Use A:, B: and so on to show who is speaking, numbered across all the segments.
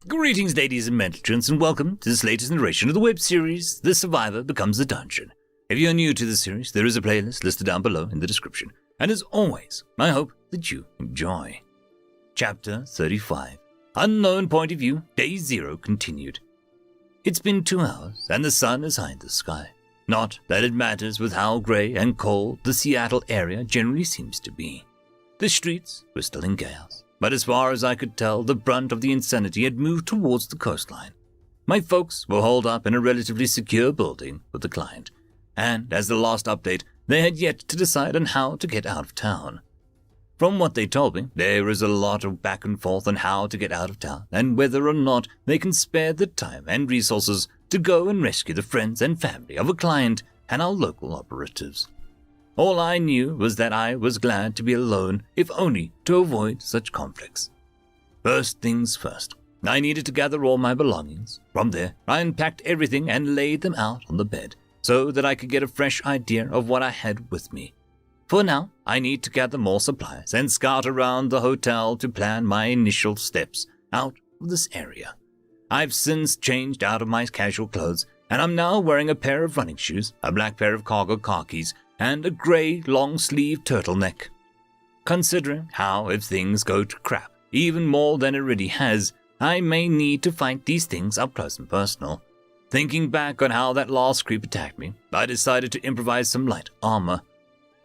A: Greetings, ladies and gentlemen, and welcome to this latest narration of the web series, The Survivor Becomes a Dungeon. If you're new to the series, there is a playlist listed down below in the description, and as always, I hope that you enjoy. Chapter 35, Unknown Point of View, Day 0 continued. It's been 2 hours, and the sun is high in the sky. Not that it matters with how grey and cold the Seattle area generally seems to be. The streets were still in chaos, but as far as I could tell, the brunt of the insanity had moved towards the coastline. My folks were holed up in a relatively secure building with the client, and as the last update, they had yet to decide on how to get out of town. From what they told me, there is a lot of back and forth on how to get out of town and whether or not they can spare the time and resources to go and rescue the friends and family of a client and our local operatives. All I knew was that I was glad to be alone, if only to avoid such conflicts. First things first, I needed to gather all my belongings. From there, I unpacked everything and laid them out on the bed so that I could get a fresh idea of what I had with me. For now, I need to gather more supplies and scout around the hotel to plan my initial steps out of this area. I've since changed out of my casual clothes, and I'm now wearing a pair of running shoes, a black pair of cargo khakis, and a grey long-sleeved turtleneck. Considering how, if things go to crap, even more than it already has, I may need to fight these things up close and personal. Thinking back on how that last creep attacked me, I decided to improvise some light armor.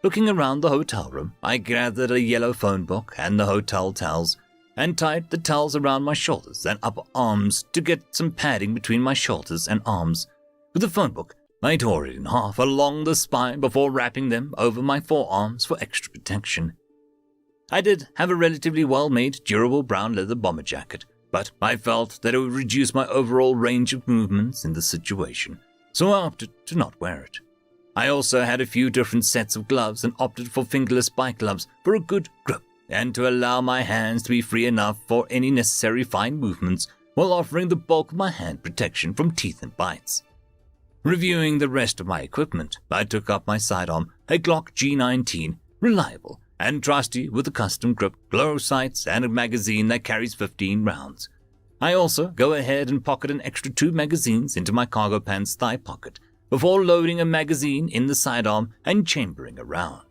A: Looking around the hotel room, I gathered a yellow phone book and the hotel towels, and tied the towels around my shoulders and upper arms to get some padding between my shoulders and arms. With the phone book, I tore it in half along the spine before wrapping them over my forearms for extra protection. I did have a relatively well-made, durable brown leather bomber jacket, but I felt that it would reduce my overall range of movements in the situation, so I opted to not wear it. I also had a few different sets of gloves and opted for fingerless bike gloves for a good grip and to allow my hands to be free enough for any necessary fine movements while offering the bulk of my hand protection from teeth and bites. Reviewing the rest of my equipment, I took up my sidearm, a Glock G19, reliable and trusty with a custom grip, glow sights, and a magazine that carries 15 rounds. I also go ahead and pocket an extra 2 magazines into my cargo pants thigh pocket, before loading a magazine in the sidearm and chambering around.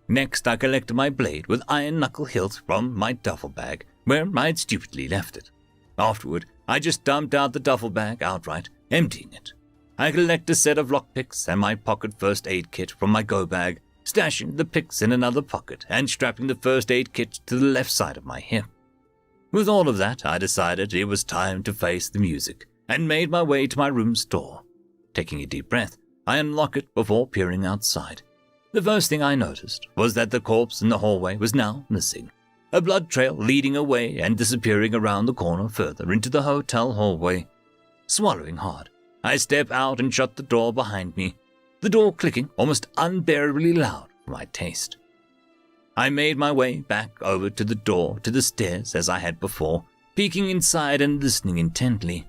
A: Next, I collected my blade with iron knuckle hilt from my duffel bag, where I had stupidly left it. Afterward, I just dumped out the duffel bag outright, emptying it. I collect a set of lockpicks and my pocket first aid kit from my go bag, stashing the picks in another pocket and strapping the first aid kit to the left side of my hip. With all of that, I decided it was time to face the music and made my way to my room's door. Taking a deep breath, I unlocked it before peering outside. The first thing I noticed was that the corpse in the hallway was now missing, a blood trail leading away and disappearing around the corner further into the hotel hallway. Swallowing hard, I step out and shut the door behind me, the door clicking almost unbearably loud for my taste. I made my way back over to the door to the stairs as I had before, peeking inside and listening intently.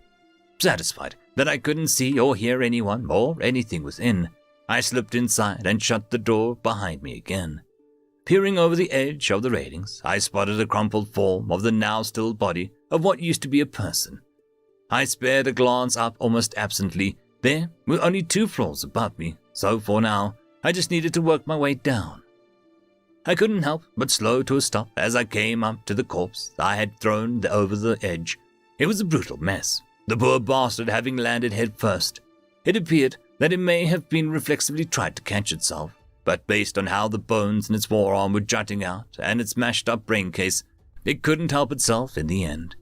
A: Satisfied that I couldn't see or hear anyone or anything within, I slipped inside and shut the door behind me again. Peering over the edge of the railings, I spotted a crumpled form of the now still body of what used to be a person. I spared a glance up almost absently. There were only 2 floors above me, so for now, I just needed to work my way down. I couldn't help but slow to a stop as I came up to the corpse I had thrown over the edge. It was a brutal mess, the poor bastard having landed head first. It appeared that it may have been reflexively tried to catch itself, but based on how the bones in its forearm were jutting out and its mashed up brain case, it couldn't help itself in the end.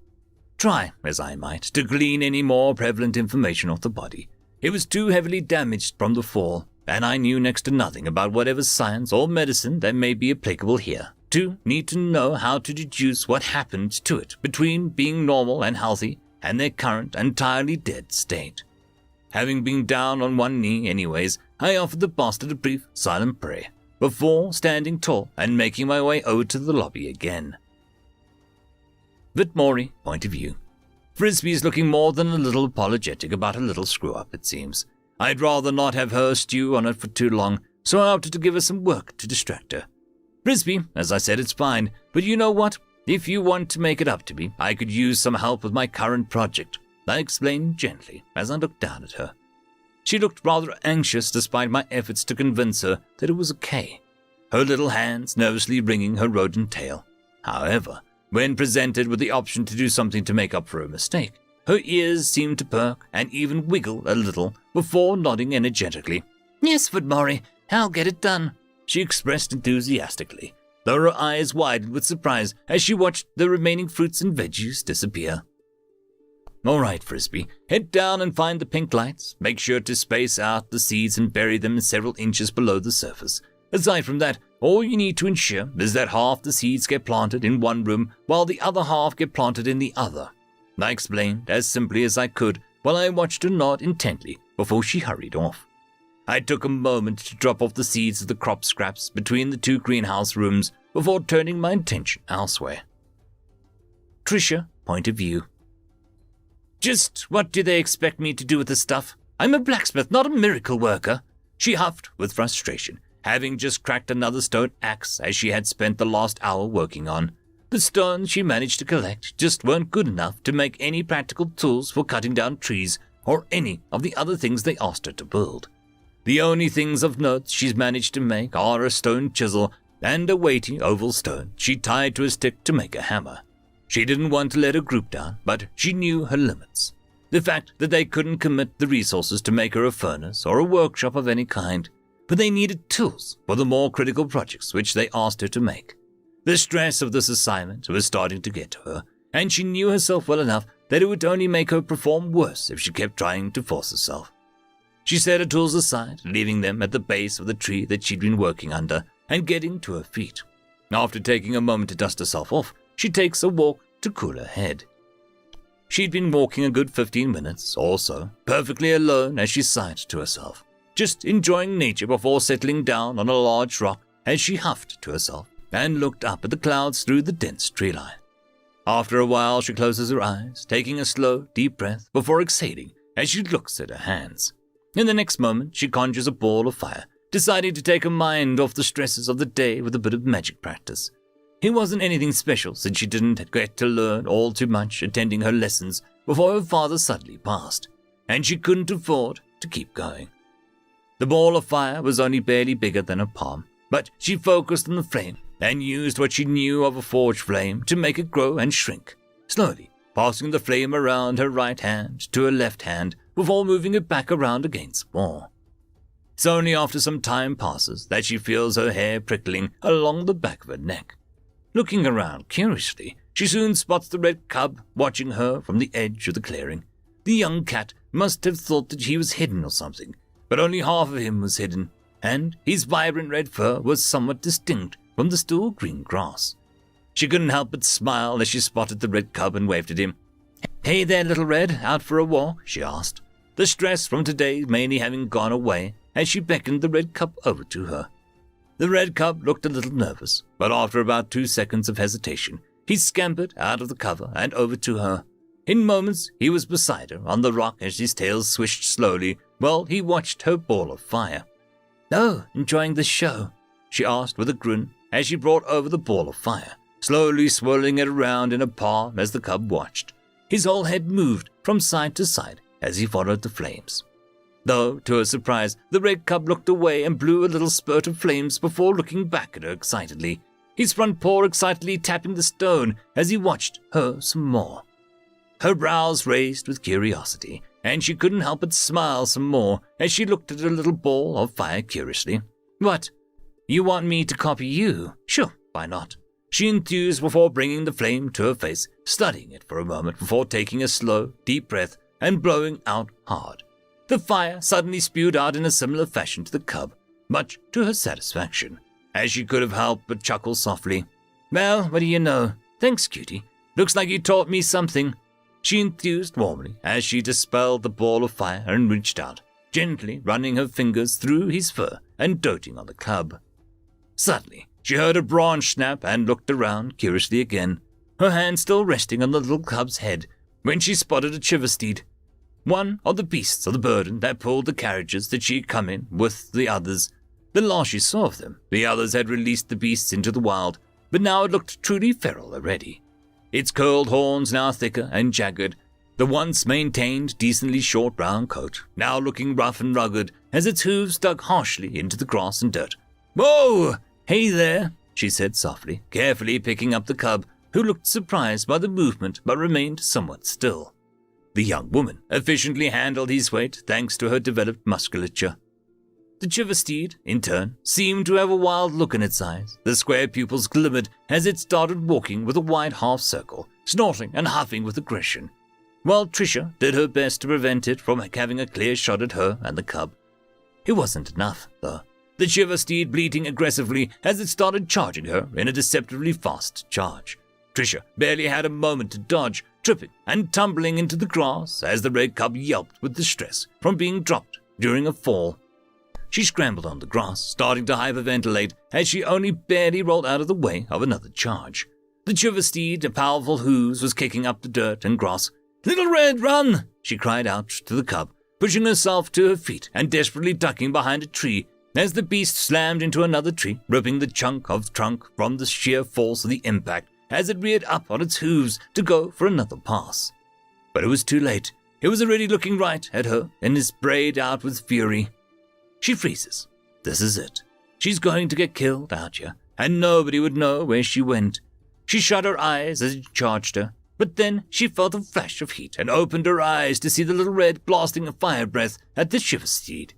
A: Try, as I might, to glean any more prevalent information off the body, it was too heavily damaged from the fall, and I knew next to nothing about whatever science or medicine that may be applicable here. To need to know how to deduce what happened to it between being normal and healthy and their current entirely dead state. Having been down on one knee anyways, I offered the bastard a brief, silent prayer, before standing tall and making my way over to the lobby again. Vitmori, point of view. Frisbee's looking more than a little apologetic about her little screw-up, it seems. I'd rather not have her stew on it for too long, so I opted to give her some work to distract her. Frisbee, as I said, it's fine, but you know what? If you want to make it up to me, I could use some help with my current project, I explained gently as I looked down at her. She looked rather anxious despite my efforts to convince her that it was okay, her little hands nervously wringing her rodent tail. However, when presented with the option to do something to make up for her mistake, her ears seemed to perk and even wiggle a little before nodding energetically. "Yes, Vidmari, I'll get it done," she expressed enthusiastically, though her eyes widened with surprise as she watched the remaining fruits and veggies disappear. "All right, Frisbee, head down and find the pink lights. Make sure to space out the seeds and bury them several inches below the surface. Aside from that, all you need to ensure is that half the seeds get planted in one room while the other half get planted in the other," I explained as simply as I could while I watched her nod intently before she hurried off. I took a moment to drop off the seeds of the crop scraps between the two greenhouse rooms before turning my attention elsewhere. Trisha, point of view. "Just what do they expect me to do with this stuff? I'm a blacksmith, not a miracle worker," she huffed with frustration, having just cracked another stone axe as she had spent the last hour working on. The stones she managed to collect just weren't good enough to make any practical tools for cutting down trees or any of the other things they asked her to build. The only things of note she's managed to make are a stone chisel and a weighty oval stone she tied to a stick to make a hammer. She didn't want to let her group down, but she knew her limits. The fact that they couldn't commit the resources to make her a furnace or a workshop of any kind, but they needed tools for the more critical projects which they asked her to make. The stress of this assignment was starting to get to her, and she knew herself well enough that it would only make her perform worse if she kept trying to force herself. She set her tools aside, leaving them at the base of the tree that she'd been working under, and getting to her feet. After taking a moment to dust herself off, she takes a walk to cool her head. She'd been walking a good 15 minutes or so, perfectly alone as she sighed to herself, just enjoying nature before settling down on a large rock as she huffed to herself and looked up at the clouds through the dense tree line. After a while, she closes her eyes, taking a slow, deep breath before exhaling as she looks at her hands. In the next moment, she conjures a ball of fire, deciding to take her mind off the stresses of the day with a bit of magic practice. It wasn't anything special since she didn't get to learn all too much attending her lessons before her father suddenly passed, and she couldn't afford to keep going. The ball of fire was only barely bigger than her palm, but she focused on the flame and used what she knew of a forge flame to make it grow and shrink, slowly passing the flame around her right hand to her left hand before moving it back around again some more. It's only after some time passes that she feels her hair prickling along the back of her neck. Looking around curiously, she soon spots the red cub watching her from the edge of the clearing. The young cat must have thought that he was hidden or something, but only half of him was hidden, and his vibrant red fur was somewhat distinct from the still green grass. She couldn't help but smile as she spotted the red cub and waved at him. "Hey there, little Red, out for a walk?" she asked, the stress from today mainly having gone away as she beckoned the red cub over to her. The red cub looked a little nervous, but after about 2 seconds of hesitation, he scampered out of the cover and over to her. In moments, he was beside her on the rock as his tail swished slowly while he watched her ball of fire. "Oh, enjoying the show?" she asked with a grin as she brought over the ball of fire, slowly swirling it around in her palm as the cub watched. His whole head moved from side to side as he followed the flames. Though, to her surprise, the red cub looked away and blew a little spurt of flames before looking back at her excitedly, his front paw excitedly tapping the stone as he watched her some more. Her brows raised with curiosity, and she couldn't help but smile some more as she looked at her little ball of fire curiously. "What? You want me to copy you? Sure, why not?" She enthused before bringing the flame to her face, studying it for a moment before taking a slow, deep breath and blowing out hard. The fire suddenly spewed out in a similar fashion to the cub, much to her satisfaction, as she could have helped but chuckle softly. "Well, what do you know? Thanks, cutie. Looks like you taught me something." She enthused warmly as she dispelled the ball of fire and reached out, gently running her fingers through his fur and doting on the cub. Suddenly, she heard a branch snap and looked around curiously again, her hand still resting on the little cub's head, when she spotted a chiversteed, one of the beasts of the burden that pulled the carriages that she had come in with the others. The last she saw of them, the others had released the beasts into the wild, but now it looked truly feral already. Its curled horns now thicker and jagged, the once maintained, decently short brown coat now looking rough and rugged as its hooves dug harshly into the grass and dirt. "Whoa! Hey there," she said softly, carefully picking up the cub, who looked surprised by the movement but remained somewhat still. The young woman efficiently handled his weight thanks to her developed musculature. The Chiversteed, in turn, seemed to have a wild look in its eyes. The square pupils glimmered as it started walking with a wide half circle, snorting and huffing with aggression, while Tricia did her best to prevent it from having a clear shot at her and the cub. It wasn't enough, though. The Chiversteed bleating aggressively as it started charging her in a deceptively fast charge. Tricia barely had a moment to dodge, tripping and tumbling into the grass as the red cub yelped with distress from being dropped during a fall. She scrambled on the grass, starting to hyperventilate as she only barely rolled out of the way of another charge. The Chiversteed, a powerful hooves, was kicking up the dirt and grass. "Little Red, run!" she cried out to the cub, pushing herself to her feet and desperately ducking behind a tree as the beast slammed into another tree, ripping the chunk of trunk from the sheer force of the impact as it reared up on its hooves to go for another pass. But it was too late. It was already looking right at her and is brayed out with fury. She freezes. This is it. She's going to get killed out here, and nobody would know where she went. She shut her eyes as it charged her, but then she felt a flash of heat and opened her eyes to see the little red blasting a fire breath at the Chiversteed.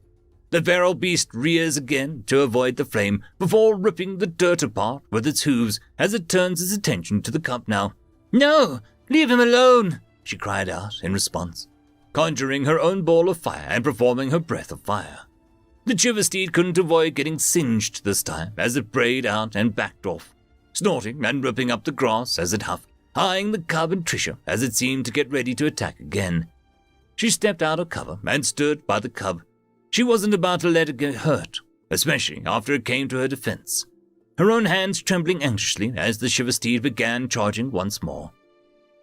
A: The feral beast rears again to avoid the flame before ripping the dirt apart with its hooves as it turns its attention to the cub now. "No, leave him alone," she cried out in response, conjuring her own ball of fire and performing her breath of fire. The Chiversteed couldn't avoid getting singed this time as it brayed out and backed off, snorting and ripping up the grass as it huffed, eyeing the cub and Tricia as it seemed to get ready to attack again. She stepped out of cover and stood by the cub. She wasn't about to let it get hurt, especially after it came to her defense, her own hands trembling anxiously as the Chiversteed began charging once more.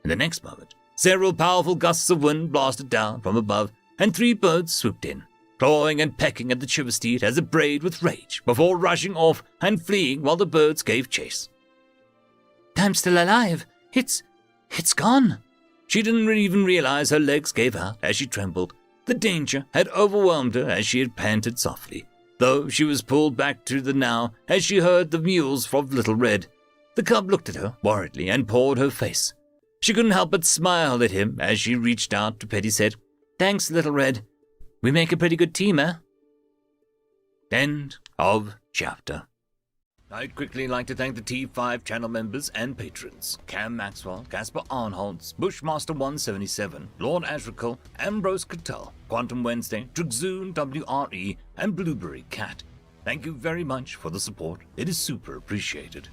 A: In the next moment, several powerful gusts of wind blasted down from above, and 3 birds swooped in, clawing and pecking at the Chiversteed as it brayed with rage before rushing off and fleeing while the birds gave chase. "I'm still alive. It's gone." She didn't even realize her legs gave out as she trembled. The danger had overwhelmed her as she had panted softly, though she was pulled back to the now as she heard the mews from Little Red. The cub looked at her worriedly and pawed her face. She couldn't help but smile at him as she reached out to pet his head. "Thanks, Little Red. We make a pretty good team, eh?" End of chapter. I'd quickly like to thank the T5 channel members and patrons: Cam Maxwell, Casper Arnholtz, Bushmaster177, Lord Azrekahl, AmbroseKTal, Quantem Wensday, Dragzoon W.R.E, and Blueberry Cat. Thank you very much for the support. It is super appreciated.